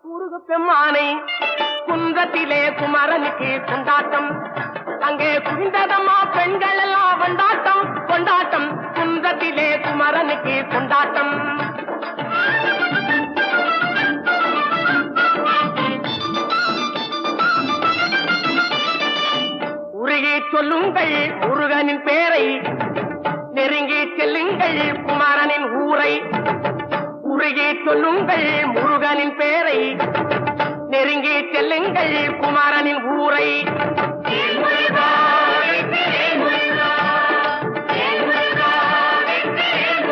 முருகப்பெம்மானை குன்றத்திலே குமரனுக்கு கொண்டாட்டம். அங்கே குவிந்ததம்மா பெண்கள் எல்லாம் கொண்டாட்டம் கொண்டாட்டம். குன்றத்திலே குமரனுக்கு கொண்டாட்டம். உருகி சொல்லுங்கள் முருகனின் பேரை, நெருங்கி செல்லுங்கள் குமரனின் ஊரை. உருகி சொல்லுங்கள் முருகனின் பேரை, நெருங்கி செல்லுங்கள் குமரனின் ஊரை.